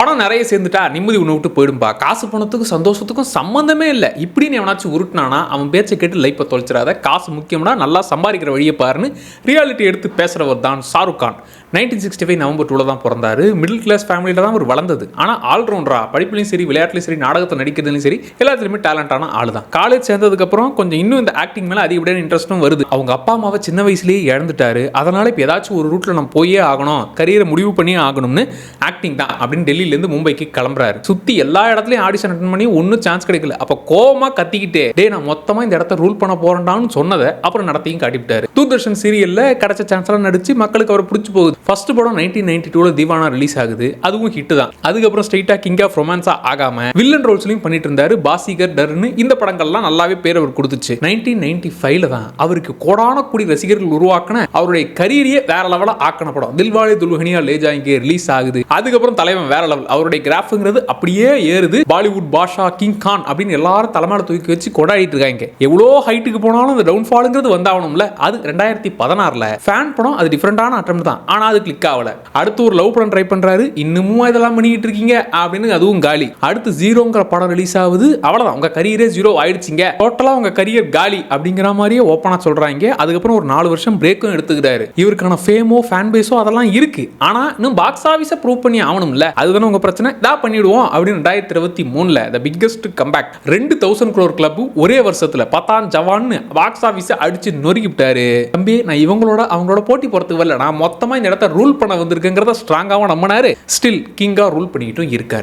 பணம் நிறைய சேர்ந்துட்டா நிம்மதி உன்னை விட்டு போயிடும்பா, காசு பணத்துக்கும் சந்தோஷத்துக்கும் சம்மந்தமே இல்லை இப்படின்னு எவனாச்சும் உருட்டினானா அவன் பேச்சை கேட்டு லைஃப்பை தொலைச்சிடாத, காசு முக்கியம்னா நல்லா சம்பாதிக்கிற வழியை பாருன்னு ரியாலிட்டி எடுத்து பேசுகிறவர் தான் ஷாருக் கான். 1965 நவம்பர் 2 தான் பிறந்தாரு. மிடில் கிளாஸ் ஃபேமிலியில் தான் அவர் வளர்ந்தது. ஆனால் ஆல்ரவுண்டரா படிப்புலையும் சரி, விளையாட்டுலையும் சரி, நாடகத்தை நடிக்கிறதுலையும் சரி, எல்லாத்துலேயுமே டேலண்டான ஆள் தான். காலேஜ் சேர்ந்ததுக்கப்புறம் கொஞ்சம் இன்னும் இந்த ஆக்டிங் மேலே அதிகப்படியான இன்ட்ரெஸ்ட்டும் வருது. அவங்க அப்பா அம்மாவை சின்ன வயசுலேயே இழந்துட்டாரு. அதனால் இப்போ ஏதாச்சும் ஒரு ரூட்டில் நம்ம போயே ஆகணும், கரியரை முடிவு பண்ணியே ஆகணும்னு ஆக்டிங் தான் அப்படின்னு டெல்லியிலேருந்து மும்பைக்கு கிளம்புறாரு. சுற்றி எல்லா இடத்துலையும் ஆடிஷன் அட்டன் பண்ணி ஒன்றும் சான்ஸ் கிடைக்கல. அப்போ கோவமாக கத்திக்கிட்டே நான் மொத்தமாக இந்த இடத்த ரூல் பண்ண போறேன்டான்னு சொன்னதை அப்புறம் நடத்தியும் காட்டிவிட்டாரு. தூர்தர்ஷன் சீரியலில் கிடைச்ச சான்ஸ்லாம் நடிச்சு மக்களுக்கு அவர் பிடிச்சி போகுது. ஃபர்ஸ்ட் படம் 1992 தீவானா ரிலீஸ் ஆகுது. அதுவும் ஹிட் தான். அதுக்கப்புறம் ஸ்ட்ரைட்டா கிங் ஆஃப் ரொமான்ஸா ஆகாம வில்லன் ரோல்ஸ்லயும் பண்ணிட்டு இருந்தாரு. பாசிகர், டர்னு இந்த படங்கள்லாம் நல்லாவே பேர் அவர் கொடுத்துச்சு. 1995 தான் அவருக்கு கோடான கோடி ரசிகர்கள் உருவாக்கின அவருடைய கரியரையே வேற லெவலா ஆக்கின படம் தில்வாலே துல்ஹனியா லே ஜாயேங்கே ரிலீஸ் ஆகுது. அதுக்கப்புறம் தலைவன் வேற லெவல், அவருடைய கிராஃப்ங்கிறது அப்படியே ஏறுது. பாலிவுட் பாஷா, கிங் கான் அப்படின்னு எல்லாரும் தலைமையில தூக்கி வச்சு கொண்டாடிட்டு இருக்காங்க. எவ்வளோ ஹைட்டுக்கு போனாலும் அந்த டவுன் ஃபாலுங்கிறது வந்தாகணும்ல. அது 2016 ஃபேன் படம். அது டிஃபரெண்டான அட்டெம்ப்ட் தான், ஆனா அது கிளிக் ஆகல. அடுத்து ஒரு லவ் படம் ட்ரை பண்றாரு. இன்னமும் இதெல்லாம் பண்ணிட்டு இருக்கீங்க அப்படின்னு அதுவும் காலி. அடுத்து ஜீரோங்கிற படம் ரிலீஸ் ஆகுது. அவ்வளவுதான், உங்க கரியரே ஜீரோ ஆயிடுச்சுங்க, டோட்டலா உங்க கரியர் காலி அப்படிங்கிற மாதிரியே ஓப்பனா சொல்றாங்க. அதுக்கப்புறம் ஒரு 4 வருஷம் பிரேக்கும் எடுத்துக்கிறாரு. இவருக்கான ஃபேமோ ஃபேன் பேஸோ அதெல்லாம் இருக்கு. ஆனா இன்னும் பாக்ஸ் ஆபீஸை ப்ரூவ் பண்ணி ஆகணும்ல. அதுதானே உங்க பிரச்சனை. இதா பண்ணிடுவோம் அப்படின்னு 2023 the biggest comeback 2000 crore club ஒரே வருஷத்துல பத்தான் ஜவான் பாக்ஸ் ஆபீஸை அடிச்சு நொறுக்கிவிட்டாரு. தம்பி, நான் இவங்களோட அவங்களோட போட்டி போறதுக்கு வரல, நான் மொத்தமா இந்த இடத்த ரூல் பண்ண வந்திருக்குங்கிறத ஸ்ட்ராங்காகவும் நம்பினாரு. ஸ்டில் கிங்கா ரூல் பண்ணிக்கிட்டும் இருக்காரு.